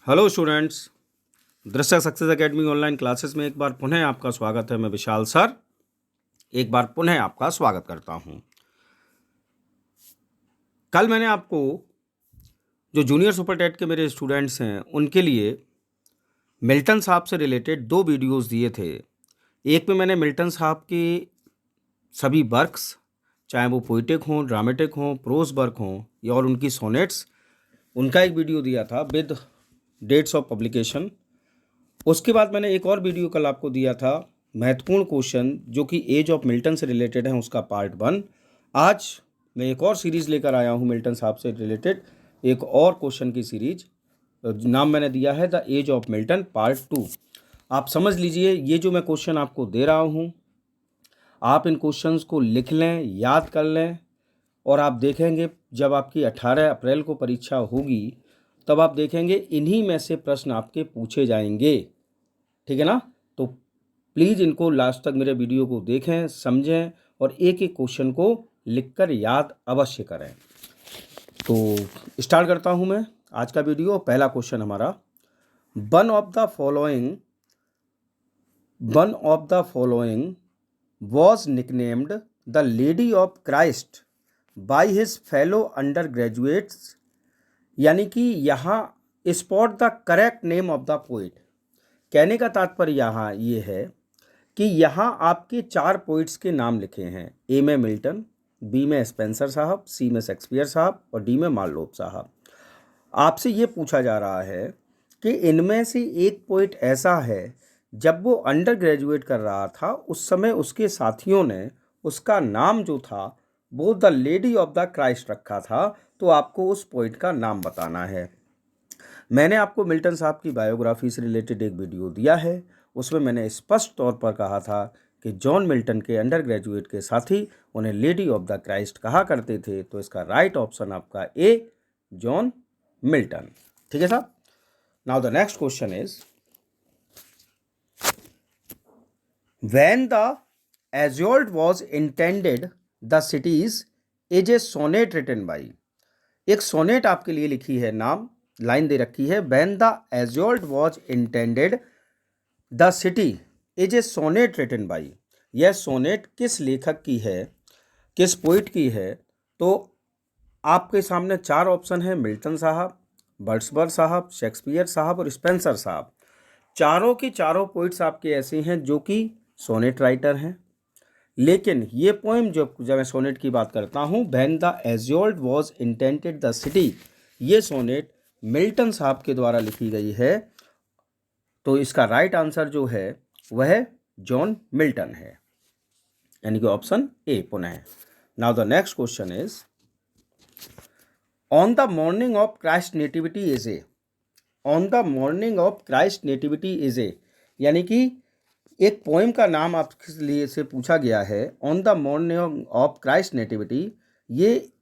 Hello students, दृश्य success academy online classes में एक बार पुनः आपका स्वागत है। मैं विशाल सर एक बार पुनः आपका स्वागत करता हूं। कल मैंने आपको जो जूनियर सुपर टेट के मेरे स्टूडेंट्स हैं उनके लिए मिल्टन साहब से रिलेटेड 2 वीडियोस दिए थे। एक में मैंने मिल्टन साहब के सभी वर्क्स, चाहे वो पोइटिक हों, ड्रामेटिक हों, प्रोज वर्क हों या और उनकी सोनेट्स, उनका एक वीडियो दिया था विद डेट्स ऑफ पब्लिकेशन। उसके बाद मैंने एक और वीडियो कल आपको दिया था, महत्वपूर्ण क्वेश्चन जो कि एज ऑफ मिल्टन से रिलेटेड है, उसका पार्ट 1। आज मैं एक और सीरीज़ लेकर आया हूँ मिल्टन साहब से रिलेटेड, एक और क्वेश्चन की सीरीज। नाम मैंने दिया है the age of Milton part 2। आप समझ लीजिए, ये जो मैं क्वेश्चन आपको दे रहा हूँ, आप इन क्वेश्चंस को लिख लें, याद कर लें, और आप देखेंगे जब आपकी 18 अप्रैल को परीक्षा होगी तब आप देखेंगे इन्हीं में से प्रश्न आपके पूछे जाएंगे। ठीक है ना? तो प्लीज़ इनको लास्ट तक मेरे वीडियो को देखें, समझें और एक एक क्वेश्चन को लिखकर याद अवश्य करें। तो स्टार्ट करता हूं मैं आज का वीडियो। पहला क्वेश्चन हमारा, one of the following was nicknamed the lady of Christ by his fellow undergraduates, यानी कि यहाँ spot the correct name of the poet. कहने का तात्पर्य यहाँ ये है कि यहाँ आपके 4 पोइट्स के नाम लिखे हैं। ए में मिल्टन, बी में स्पेंसर साहब, सी में शेक्सपियर साहब और डी में मार्लोव साहब। आपसे ये पूछा जा रहा है कि इनमें से एक पोइट ऐसा है जब वो अंडर ग्रेजुएट कर रहा था उस समय उसके साथियों ने उसका नाम जो था वो the lady of the Christ रखा था, तो आपको उस पोइट का नाम बताना है। मैंने आपको मिल्टन साहब की बायोग्राफी से रिलेटेड एक वीडियो दिया है, उसमें मैंने स्पष्ट तौर पर कहा था कि जॉन मिल्टन के अंडर ग्रेजुएट के साथी उन्हें लेडी ऑफ द क्राइस्ट कहा करते थे। तो इसका राइट ऑप्शन आपका ए, जॉन मिल्टन। ठीक है साहब। Now the next question is, when the assault was intended the cities is a sonnet written by. एक सोनेट आपके लिए लिखी है, नाम लाइन दे रखी है, when the assault was intended the city is a sonnet written by. यह सोनेट किस लेखक की है, किस पोइट की है? तो आपके सामने 4 ऑप्शन है, मिल्टन साहब, वर्ड्सवर्थ साहब, शेक्सपियर साहब और स्पेंसर साहब। चारों की चारों पोइट्स आपके ऐसे हैं जो कि सोनेट राइटर हैं, लेकिन ये पोएम जब मैं सोनेट की बात करता हूँ, when the assault was intended the city, ये सोनेट मिल्टन साहब के द्वारा लिखी गई है। तो इसका राइट आंसर जो है वह जॉन मिल्टन है, यानी कि ऑप्शन ए पुनः। Now the next question is, on the morning of Christ nativity is a. On the morning of Christ nativity is a, यानी कि एक पोएम का नाम आपके लिए से पूछा गया है, on the morning of Christ nativity. ये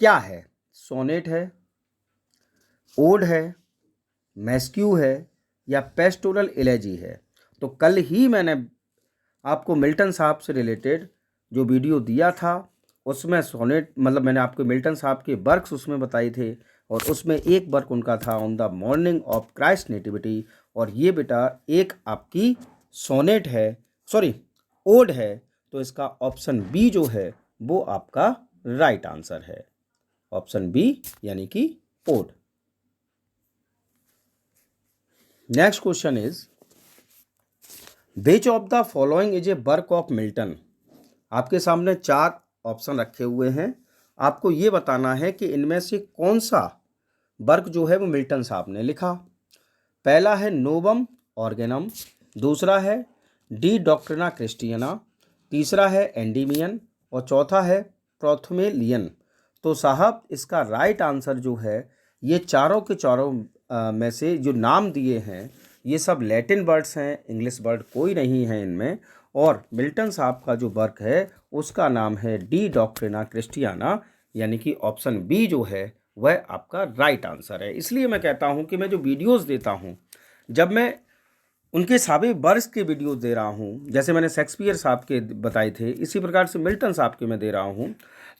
क्या है? सोनेट है, ओड है, मैस्क्यू है या पेस्टोरल इलेजी है? तो कल ही मैंने आपको मिल्टन साहब से रिलेटेड जो वीडियो दिया था उसमें सोनेट, मतलब मैंने आपको मिल्टन साहब के वर्क्स उसमें बताए थे, और उसमें एक वर्क उनका था on the morning of Christ nativity. और ये बेटा एक आपकी सोनेट है, सॉरी ओड है। तो इसका ऑप्शन बी जो है वो आपका राइट आंसर है, ऑप्शन बी यानी कि ode. Next question is, which of the following is a work of Milton. आपके सामने 4 ऑप्शन रखे हुए हैं, आपको ये बताना है कि इनमें से कौन सा वर्क जो है वो मिल्टन साहब ने लिखा। पहला है नोवम ऑर्गेनम, दूसरा है डी डॉक्ट्रिना क्रिस्टियना, तीसरा है एंडीमियन और चौथा है प्रोथमेलियन। तो साहब इसका राइट आंसर जो है, ये चारों के चारों में से जो नाम दिए हैं ये सब लैटिन वर्ड्स हैं, इंग्लिश वर्ड कोई नहीं है इनमें। और मिल्टन साहब का जो वर्क है उसका नाम है डी डॉक्ट्रिना क्रिस्टियाना, यानी कि ऑप्शन बी जो है वह आपका राइट आंसर है। इसलिए मैं कहता हूं कि मैं जो वीडियोस देता हूं, जब मैं उनके सभी वर्ष के वीडियो दे रहा हूं, जैसे मैंने शेक्सपियर साहब के बताए थे, इसी प्रकार से मिल्टन साहब के मैं दे रहा हूं,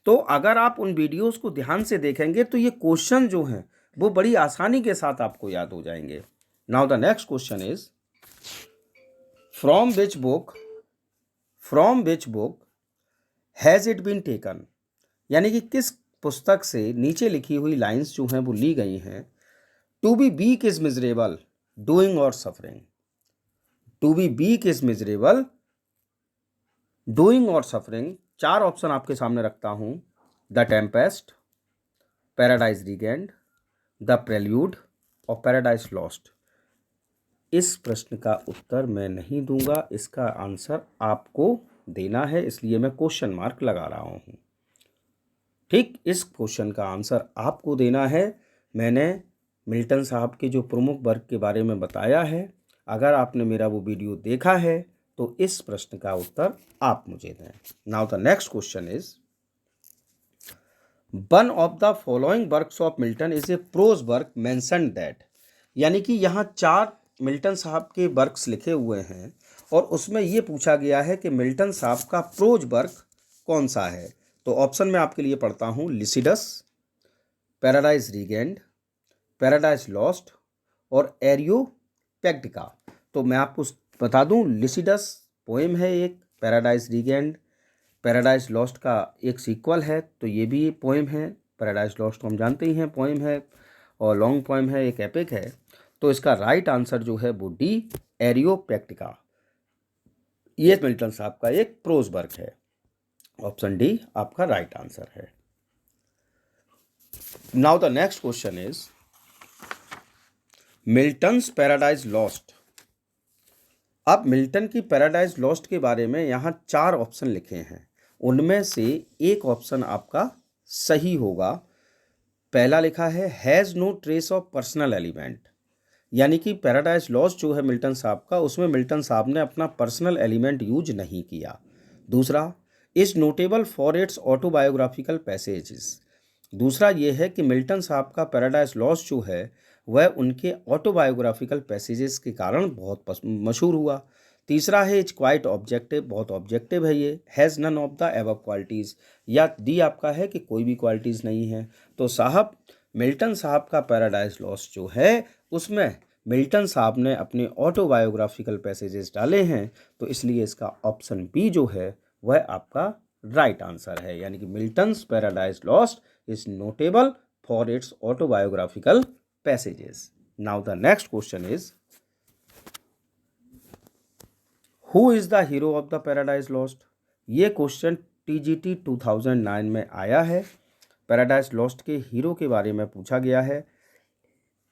तो अगर आप उन वीडियोस को ध्यान से देखेंगे तो ये क्वेश्चन जो हैं वो बड़ी आसानी के साथ आपको याद हो जाएंगे। Now the next question is from which book has it been taken, यानी कि किस पुस्तक से नीचे लिखी हुई लाइंस जो हैं वो ली गई हैं। To be weak is miserable, doing और suffering. To be weak is miserable, doing और सफरिंग। 4 ऑप्शन आपके सामने रखता हूं, the Tempest, Paradise Regained, the Prelude और पैराडाइज लॉस्ट। इस प्रश्न का उत्तर मैं नहीं दूंगा, इसका आंसर आपको देना है, इसलिए मैं क्वेश्चन मार्क लगा रहा हूं। ठीक, इस क्वेश्चन का आंसर आपको देना है। मैंने मिल्टन साहब के जो प्रमुख वर्क के बारे में बताया है, अगर आपने मेरा वो वीडियो देखा है तो इस प्रश्न का उत्तर आप मुझे दें। Now the next question is one of the following works of Milton is a prose work mentioned that, यानी कि यहाँ 4 मिल्टन साहब के वर्क्स लिखे हुए हैं और उसमें ये पूछा गया है कि मिल्टन साहब का प्रोज वर्क कौन सा है। तो ऑप्शन में आपके लिए पढ़ता हूँ, Lycidas, paradise Regained, Paradise Lost और एरियोपेक्टिका। तो मैं आपको बता दूं, लिसिडस पोएम है एक, पैराडाइज रीगेंड पैराडाइज लॉस्ट का एक सीक्वल है, तो ये भी पोएम है। पैराडाइज लॉस्ट तो हम जानते ही हैं पोएम है और लॉन्ग पोएम है, एक एपिक है। तो इसका राइट आंसर जो है वो डी, एरियोपेक्टिका। ये मिल्टन साहब का एक प्रोज वर्क है। ऑप्शन डी आपका राइट आंसर है। Now the next question is Milton's paradise lost. अब मिल्टन की पैराडाइज लॉस्ट के बारे में यहाँ 4 ऑप्शन लिखे हैं, उनमें से एक ऑप्शन आपका सही होगा। पहला लिखा है has no trace of personal element, यानी कि पैराडाइज लॉस्ट जो है मिल्टन साहब का, उसमें मिल्टन साहब ने अपना पर्सनल एलिमेंट यूज नहीं किया। दूसरा, is notable for its autobiographical passages. दूसरा ये है कि मिल्टन साहब का पैराडाइज लॉस्ट जो है वह उनके ऑटोबायोग्राफिकल पैसेजेस के कारण बहुत मशहूर हुआ। तीसरा है इज क्वाइट ऑब्जेक्टिव, बहुत ऑब्जेक्टिव है ये। Has none of the above qualities, या डी आपका है कि कोई भी क्वालिटीज़ नहीं है। तो साहब मिल्टन साहब का पैराडाइज लॉस्ट जो है उसमें मिल्टन साहब ने अपने ऑटोबायोग्राफिकल पैसेजेस डाले हैं, तो इसलिए इसका ऑप्शन बी जो है वह आपका राइट आंसर है, यानी कि Milton's paradise lost is notable for its autobiographical passages. Now the next question is who is the hero of the Paradise Lost? ये क्वेश्चन TGT 2009 में आया है। पैराडाइज लॉस्ट के हीरो के बारे में पूछा गया है।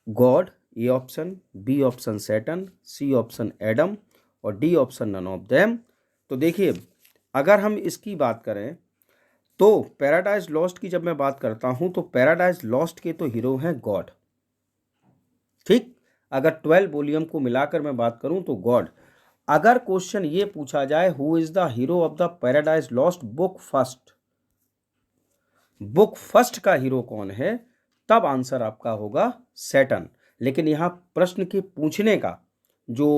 God A option, B option Saturn, C option Adam और D option none of them. तो देखिए, अगर हम इसकी बात करें तो पैराडाइज लॉस्ट की जब मैं बात करता हूं तो पैराडाइज लॉस्ट के तो हीरो हैं गॉड। ठीक, अगर 12 वॉल्यूम को मिलाकर मैं बात करूं तो गॉड। अगर क्वेश्चन ये पूछा जाए who is the hero of the paradise Lost book first, book first का हीरो कौन है, तब आंसर आपका होगा सैटर्न। लेकिन यहाँ प्रश्न के पूछने का जो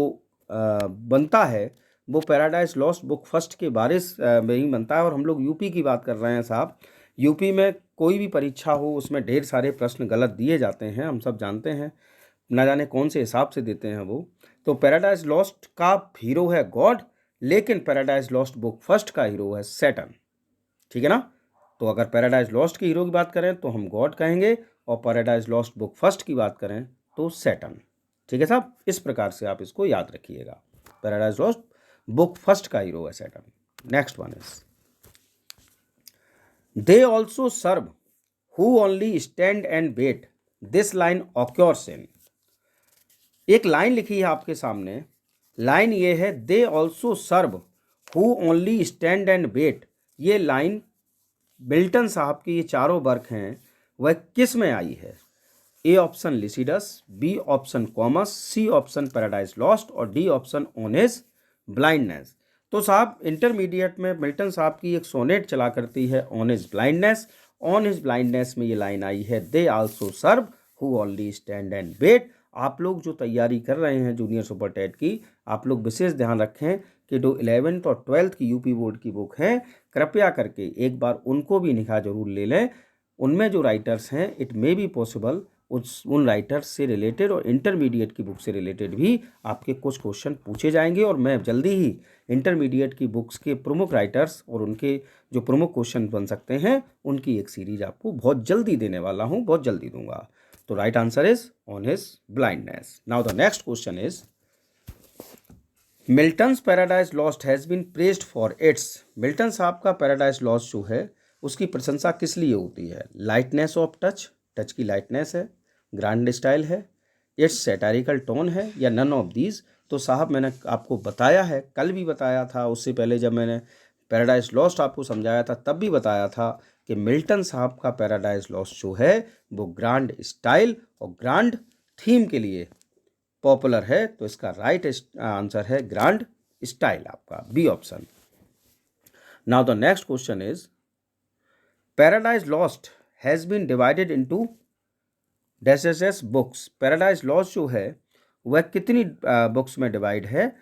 बनता है वो पैराडाइज लॉस्ट बुक फर्स्ट के बारे में ही बनता है। और हम लोग यूपी की बात कर रहे हैं साहब, यूपी में कोई भी परीक्षा हो उसमें ढेर सारे प्रश्न गलत दिए जाते हैं, हम सब जानते हैं, ना जाने कौन से हिसाब से देते हैं वो। तो पैराडाइज लॉस्ट का हीरो है गॉड, लेकिन पैराडाइज लॉस्ट बुक फर्स्ट का हीरो है सैटर्न। ठीक है ना। तो अगर पैराडाइज लॉस्ट के हीरो की बात करें तो हम गॉड कहेंगे, और पैराडाइज लॉस्ट बुक फर्स्ट की बात करें तो सैटर्न। ठीक है साहब, इस प्रकार से आप इसको याद रखिएगा। पैराडाइज लॉस्ट बुक फर्स्ट का हीरो है Saturn. Next one is they also serve who only stand and wait, this line occurs in. एक लाइन लिखी है आपके सामने, लाइन ये है they also serve who only stand and wait. ये लाइन मिल्टन साहब के ये 4 वर्क हैं वह किस में आई है। A option Lycidas, B option Comus, C option Paradise Lost और D option on his blindness. तो साहब इंटरमीडिएट में मिल्टन साहब की एक सोनेट चला करती है on his blindness. On his blindness में ये लाइन आई है they also serve who only stand and wait. आप लोग जो तैयारी कर रहे हैं जूनियर सुपर टेट की, आप लोग विशेष ध्यान रखें कि जो 11th और 12th की यूपी बोर्ड की बुक है, कृपया करके एक बार उनको भी निगाह जरूर ले लें। उनमें जो राइटर्स हैं इट मे बी पॉसिबल उन राइटर्स से रिलेटेड और इंटरमीडिएट की बुक से रिलेटेड भी आपके कुछ क्वेश्चन पूछे जाएंगे, और मैं जल्दी ही इंटरमीडिएट की बुक्स के प्रमुख राइटर्स और उनके जो प्रमुख क्वेश्चन बन सकते हैं उनकी एक सीरीज आपको बहुत जल्दी देने वाला हूँ, बहुत जल्दी दूंगा। तो right answer is on his blindness. Now the next question is Milton's paradise lost has been praised for its. Milton साहब का पैराडाइज लॉस्ट जो है उसकी प्रशंसा किस लिए होती है? लाइटनेस ऑफ टच, टच की लाइटनेस है, ग्रैंड स्टाइल है, इट्स सैटारिकल टोन है, या नन ऑफ दीज। तो साहब मैंने आपको बताया है, कल भी बताया था, उससे पहले जब मैंने पैराडाइज लॉस्ट आपको समझाया था तब भी बताया था कि मिल्टन साहब का पैराडाइज लॉस्ट जो है वो ग्रैंड स्टाइल और ग्रैंड थीम के लिए पॉपुलर है। तो इसका राइट आंसर है ग्रैंड स्टाइल, आपका B option. Now the next question is paradise lost has been divided into dash books. Paradise lost जो है वह कितनी बुक्स में डिवाइड है?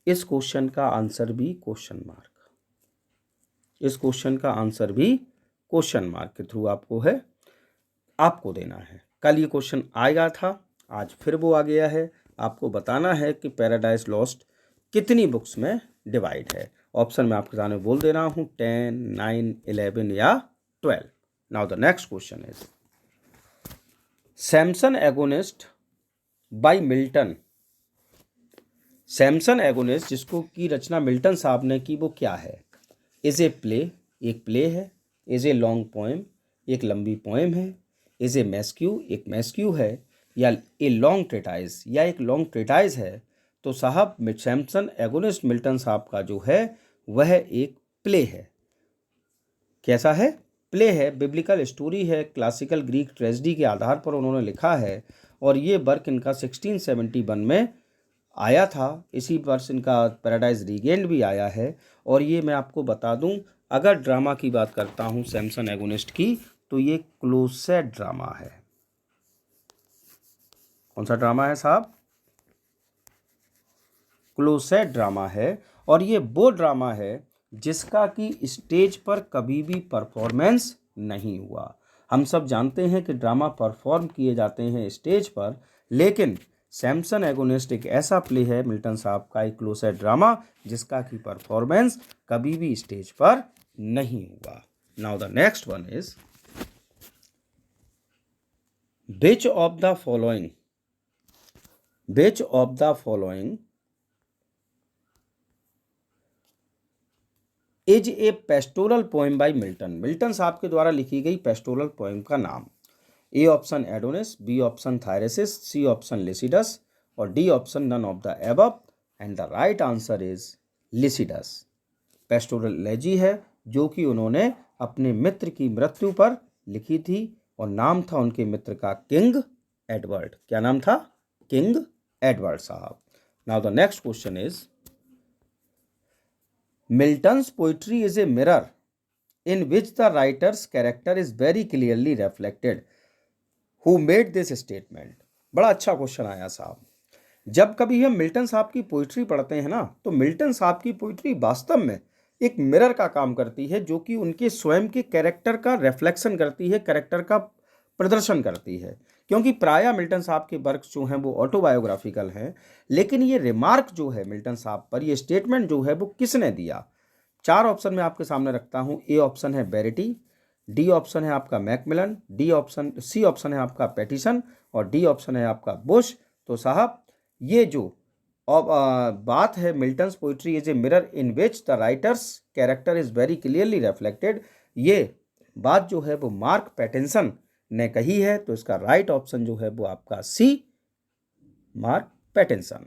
इस क्वेश्चन का आंसर भी क्वेश्चन मार्क, इस क्वेश्चन का आंसर भी क्वेश्चन मार्क के थ्रू आपको है, आपको देना है। कल ये क्वेश्चन आएगा था, आज फिर वो आ गया है। आपको बताना है कि पैराडाइज लॉस्ट कितनी बुक्स में डिवाइड है। ऑप्शन में आपके सामने बोल दे रहा हूँ 10, 9, 11 या 12। Now the next question is Samson Agonist by Milton. Samson Agonist जिसको की रचना मिल्टन साहब ने की वो क्या है? इज ए प्ले, एक प्ले है। इज ए लॉन्ग पोएम, एक लंबी पोएम है। इज ए मैस्क्यू, एक मैस्क्यू है। या ए लॉन्ग ट्रेटाइज, या एक लॉन्ग ट्रेटाइज है। तो साहब सैमसन एगोनिस्ट मिल्टन साहब का जो है वह एक प्ले है। कैसा है? प्ले है, बिब्लिकल स्टोरी है, क्लासिकल ग्रीक ट्रेजेडी के आधार पर उन्होंने लिखा है, और ये वर्क इनका 1671 में आया था। इसी वर्ष इनका पैराडाइज रीगेन्ड भी आया है। और ये मैं आपको बता दूं, अगर ड्रामा की बात करता हूं सैमसन एगोनिस्ट की, तो ये क्लोसेट ड्रामा है। कौन सा ड्रामा है साहब? क्लोसेट ड्रामा है। और ये वो ड्रामा है जिसका कि स्टेज पर कभी भी परफॉर्मेंस नहीं हुआ। हम सब जानते हैं कि ड्रामा परफॉर्म किए जाते हैं स्टेज पर, लेकिन सैमसन एगोनिस्ट एक ऐसा प्ले है मिल्टन साहब का, एक क्लोसेट ड्रामा, जिसका कि परफॉर्मेंस कभी भी स्टेज पर नहीं हुआ। Now the next one is which of the following is a pastoral poem by Milton. Milton साहब के द्वारा लिखी गई पेस्टोरल पोएम का नाम? A option Adonais, B option Thyrsis, C option Lycidas, और D option none of the above. And the right answer is Lycidas. Pastoral elegy है जो कि उन्होंने अपने मित्र की मृत्यु पर लिखी थी, और नाम था उनके मित्र का किंग एडवर्ड। क्या नाम था? किंग एडवर्ड साहब। Now the next question is Milton's poetry is a mirror in which the writer's character is very clearly reflected. Who made this statement? बड़ा अच्छा क्वेश्चन आया साहब। जब कभी हम मिल्टन साहब की पोइट्री पढ़ते हैं ना, तो मिल्टन साहब की पोइट्री वास्तव में एक मिरर का काम करती है, जो कि उनके स्वयं के कैरेक्टर का रिफ्लेक्शन करती है, कैरेक्टर का प्रदर्शन करती है। क्योंकि प्रायः मिल्टन साहब के वर्क जो हैं वो ऑटोबायोग्राफिकल हैं, लेकिन ये रिमार्क जो है मिल्टन साहब पर, ये स्टेटमेंट जो है वो किसने दिया? 4 ऑप्शन में आपके सामने रखता हूँ। ए ऑप्शन है बेरिटी, डी ऑप्शन है आपका मैकमिलन, सी ऑप्शन है आपका पैटिसन, और डी ऑप्शन है आपका बुश। तो साहब ये जो बात है Milton's poetry is a mirror in which the writers character is very clearly reflected, ये बात जो है वो मार्क पैटिसन ने कही है। तो इसका राइट ऑप्शन जो है वो आपका C, Mark Pattison.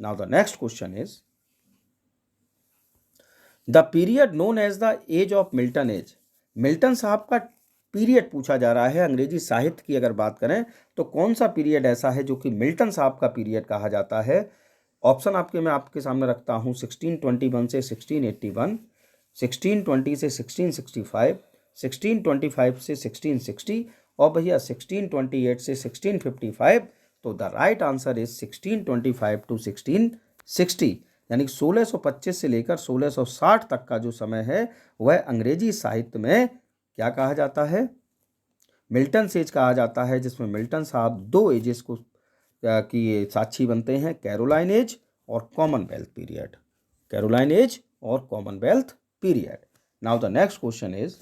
Now the next question is the period known as the age of Milton age. Milton साहब का पीरियड पूछा जा रहा है। अंग्रेजी साहित्य की अगर बात करें तो कौन सा पीरियड ऐसा है जो कि मिल्टन साहब का पीरियड कहा जाता है? ऑप्शन मैं आपके सामने रखता हूँ 1621 से 1681, 1620 से 1665, 1625 से 1660, और भैया 1628 से 1655। So the right answer is 1625 to 1660, यानी 1625 से लेकर 1660 तक का जो समय है वह अंग्रेजी साहित्य में क्या कहा जाता है? मिल्टन एज कहा जाता है, जिसमें मिल्टन साहब दो एजेस को की साक्षी बनते हैं, कैरोलाइन एज और कॉमनवेल्थ पीरियड। कैरोलाइन एज और Commonwealth period. Now the next question is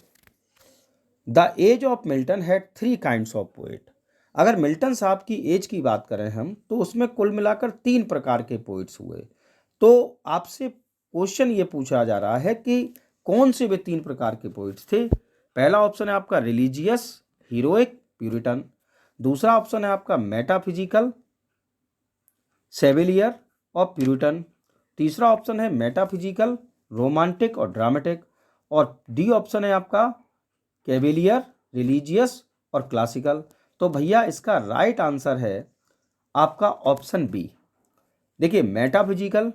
the age of Milton had 3 kinds of poet. अगर मिल्टन साहब की एज की बात करें हम, तो उसमें कुल मिलाकर 3 प्रकार के पोइट्स हुए। तो आपसे क्वेश्चन ये पूछा जा रहा है कि कौन से वे 3 प्रकार के पोइट्स थे। पहला ऑप्शन है आपका रिलीजियस, हीरोइक, प्यूरिटन। दूसरा ऑप्शन है आपका मेटाफिजिकल, सेविलियर और प्यूरिटन। तीसरा ऑप्शन है मेटाफिजिकल, रोमांटिक और ड्रामेटिक। और डी ऑप्शन है आपका कैवेलियर, रिलीजियस और क्लासिकल। तो भैया इसका राइट आंसर है आपका ऑप्शन बी। देखिए, metaphysical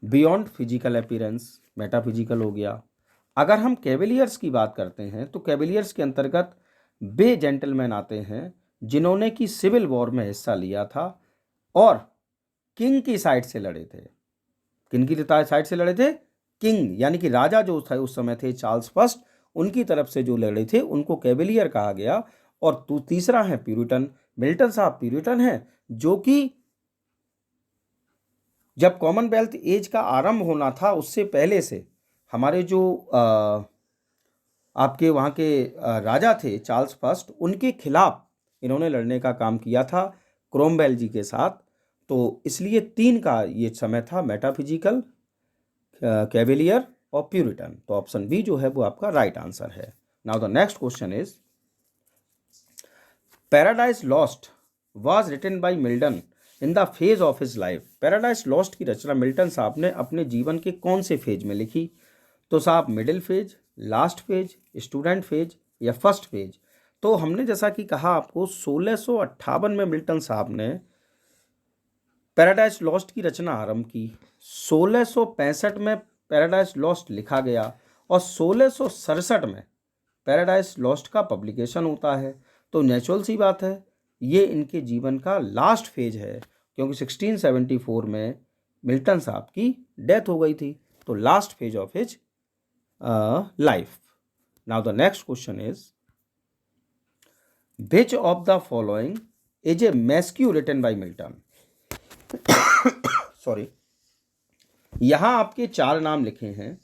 beyond physical appearance, metaphysical हो गया। अगर हम कैवेलियर्स की बात करते हैं तो कैवेलियर्स के अंतर्गत वे जेंटलमैन आते हैं जिन्होंने कि सिविल वॉर में हिस्सा लिया था और किंग की साइड से लड़े थे। किन की साइड से लड़े थे? किंग, यानी कि राजा जो थे उस समय थे चार्ल्स फर्स्ट, उनकी तरफ से जो लड़े थे उनको कैवेलियर कहा गया। और तीसरा है प्यूरिटन। मिल्टन साहब प्यूरिटन हैं, जो कि जब कॉमनवेल्थ एज का आरंभ होना था उससे पहले से हमारे जो आपके वहाँ के राजा थे चार्ल्स फर्स्ट, उनके खिलाफ इन्होंने लड़ने का काम किया था क्रोमवेल जी के साथ। तो इसलिए 3 का ये समय था, मेटाफिजिकल, कैवेलियर और प्यूरिटन। तो ऑप्शन बी जो है वो आपका राइट आंसर है। Now the next question is paradise lost was written by Milton in the phase of his life. Paradise lost की रचना मिल्टन साहब ने अपने जीवन के कौन से फेज में लिखी? तो साहब middle phase, last phase, student phase या फर्स्ट फेज। तो हमने जैसा कि कहा आपको 1658 में मिल्टन साहब ने पैराडाइज लॉस्ट की रचना आरंभ की। 1665 में पैराडाइज लॉस्ट लिखा गया और 1667 में पैराडाइज लॉस्ट का पब्लिकेशन होता है। तो नेचुरल सी बात है, ये इनके जीवन का लास्ट फेज है, क्योंकि 1674 में मिल्टन साहब की डेथ हो गई थी। तो last phase of his life. Now the next question is which of the following is a masque written by Milton. Sorry, यहां आपके 4 नाम लिखे हैं।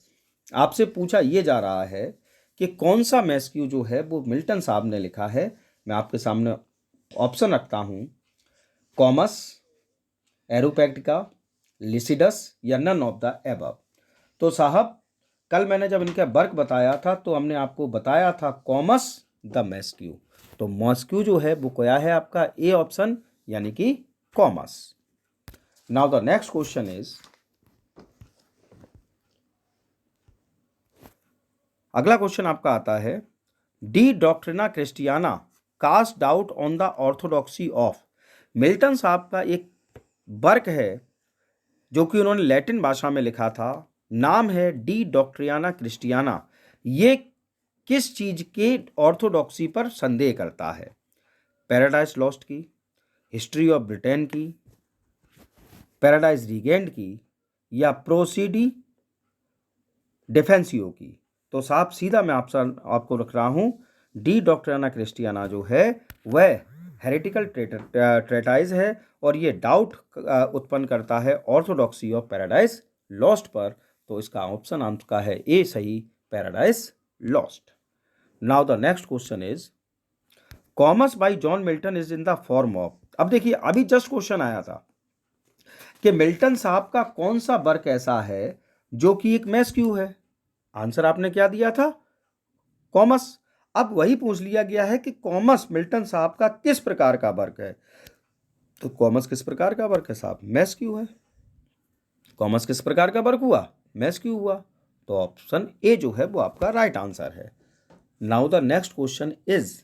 आपसे पूछा यह जा रहा है कि कौन सा मैस्क्यू जो है वो मिल्टन साहब ने लिखा है। मैं आपके सामने ऑप्शन रखता हूं, कॉमस, एरोपैक्टिका, लिसिडस या नन ऑफ द एबव। तो साहब, कल मैंने जब इनका वर्क बताया था तो हमने आपको बताया था कॉमस द मैस्क्यू। तो मैस्क्यू जो है वो क्या है आपका? ए ऑप्शन, यानी कि Comus. Now the next question is, अगला क्वेश्चन आपका आता है, De Doctrina Christiana cast doubt on the orthodoxy of. मिल्टन साहब का एक वर्क है जो कि उन्होंने लैटिन भाषा में लिखा था, नाम है डी डॉक्ट्रियाना क्रिस्टियाना। ये किस चीज के ऑर्थोडॉक्सी पर संदेह करता है? पैराडाइज लॉस्ट की, हिस्ट्री ऑफ ब्रिटेन की, पैराडाइज रीगेंड की या प्रोसीडी डिफेंसियो की। तो साहब सीधा मैं आपको रख रहा हूं, डी डॉक्ट्रिना क्रिस्टियाना जो है वह हेरेटिकल ट्रेटाइज है और ये डाउट उत्पन्न करता है ऑर्थोडॉक्सी ऑफ पैराडाइज लॉस्ट पर। तो इसका ऑप्शन आपका है ए सही, paradise lost. Now the next question is, commas bye John Milton is in the form of. अब देखिए, अभी जस्ट क्वेश्चन आया था कि मिल्टन साहब का कौन सा वर्क ऐसा है जो कि एक मैस्क्यू है। आंसर आपने क्या दिया था? कॉमस। अब वही पूछ लिया गया है कि कॉमस मिल्टन साहब का किस प्रकार का वर्क है। तो कॉमस किस प्रकार का वर्क है साहब? मैस्क्यू है। कॉमस किस प्रकार का वर्क हुआ? मैस्क्यू हुआ। तो ऑप्शन ए जो है वो आपका राइट आंसर है। Now the next question is,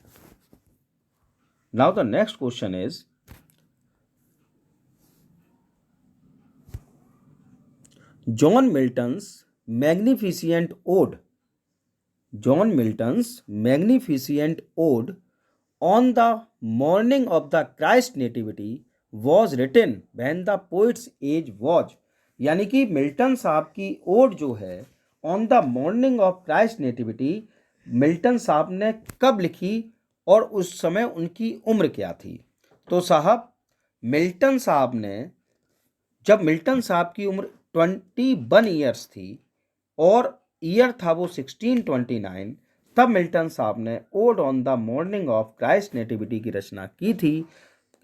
John Milton's magnificent ode on the morning of the Christ nativity was written when the poet's age was. यानी कि मिल्टन साहब की ओड जो है on the morning of Christ nativity, Milton साहब ने कब लिखी और उस समय उनकी उम्र क्या थी? तो साहब मिल्टन साहब ने, जब मिल्टन साहब की उम्र 21 ईयर्स थी और ईयर था वो 1629, तब मिल्टन साहब ने odd on the morning of Christ nativity की रचना की थी।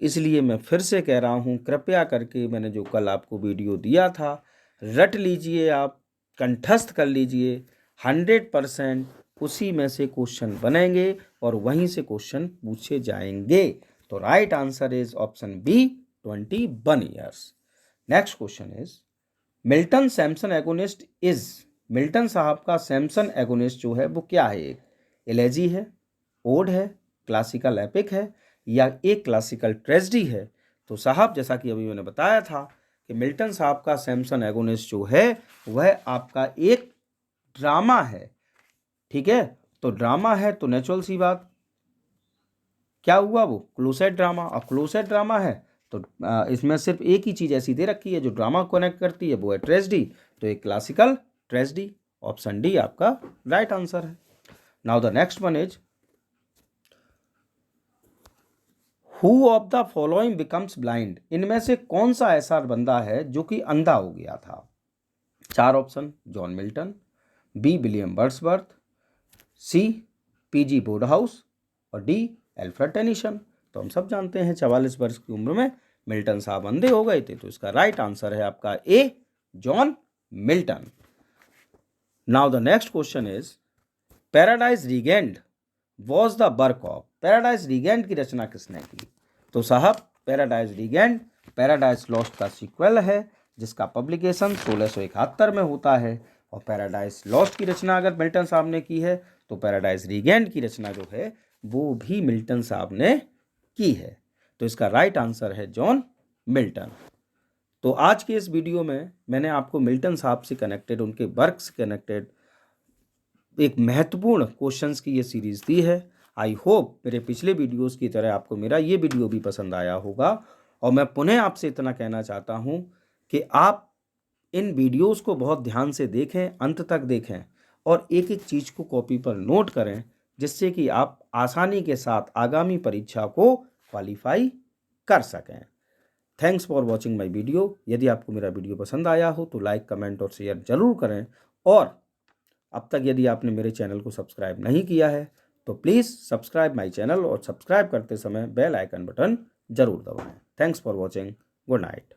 इसलिए मैं फिर से कह रहा हूँ, कृपया करके मैंने जो कल आपको वीडियो दिया था रट लीजिए, आप कंठस्थ कर लीजिए। 100% उसी में से क्वेश्चन बनेंगे और वहीं से क्वेश्चन पूछे जाएंगे। तो right answer is option B, 21 years. Next question is Milton Samson Agonist is, Milton साहब का सैमसन एगोनिस्ट जो है वो क्या है? एक एलेजी है, ओड है, क्लासिकल एपिक है, या एक क्लासिकल ट्रेजेडी है? तो साहब जैसा कि अभी मैंने बताया था कि मिल्टन साहब का सैमसन एगोनिस्ट जो है वह आपका एक ड्रामा है। ठीक है, तो ड्रामा है तो नेचुरल सी बात क्या हुआ, वो क्लोसेट ड्रामा। और क्लोसेट ड्रामा है तो इसमें सिर्फ एक ही चीज़ ऐसी दे रखी है जो ड्रामा कनेक्ट करती है, वो है ट्रेजेडी। तो एक क्लासिकल ट्रेजेडी, ऑप्शन डी आपका राइट आंसर है। Now the next one is who of the following becomes blind, इनमें से कौन सा ऐसा बंदा है जो कि अंधा हो गया था? 4 option, John Milton, B William Wordsworth, C P G Wodehouse, और डी एल्फ्रेड टेनिसन। तो हम सब जानते हैं 44 वर्ष की उम्र में मिल्टन साहब अंधे हो गए थे। तो इसका राइट आंसर है आपका A, John Milton. Now the next question is Paradise Regained was the work of, Paradise Regained की रचना किसने की? तो साहब पैराडाइज रीगेंड पैराडाइज लॉस्ट का सीक्वल है जिसका पब्लिकेशन 1671 में होता है। और पैराडाइज लॉस्ट की रचना अगर मिल्टन साहब ने की है तो पैराडाइज रीगेंड की रचना जो है वो भी मिल्टन साहब ने की है। तो इसका राइट आंसर है जॉन मिल्टन। तो आज के इस वीडियो में मैंने आपको मिल्टन साहब से कनेक्टेड, उनके वर्क से कनेक्टेड एक महत्वपूर्ण क्वेश्चंस की ये सीरीज़ दी है। आई होप मेरे पिछले वीडियोस की तरह आपको मेरा ये वीडियो भी पसंद आया होगा। और मैं पुनः आपसे इतना कहना चाहता हूँ कि आप इन वीडियोस को बहुत ध्यान से देखें, अंत तक देखें और एक एक चीज़ को कॉपी पर नोट करें, जिससे कि आप आसानी के साथ आगामी परीक्षा को क्वालिफाई कर सकें। Thanks for watching my video. यदि आपको मेरा वीडियो पसंद आया हो तो लाइक, कमेंट और शेयर जरूर करें। और अब तक यदि आपने मेरे चैनल को सब्सक्राइब नहीं किया है तो प्लीज़ सब्सक्राइब माई चैनल और सब्सक्राइब करते समय बेल आइकन बटन जरूर दबाएं। Thanks for watching. Good night.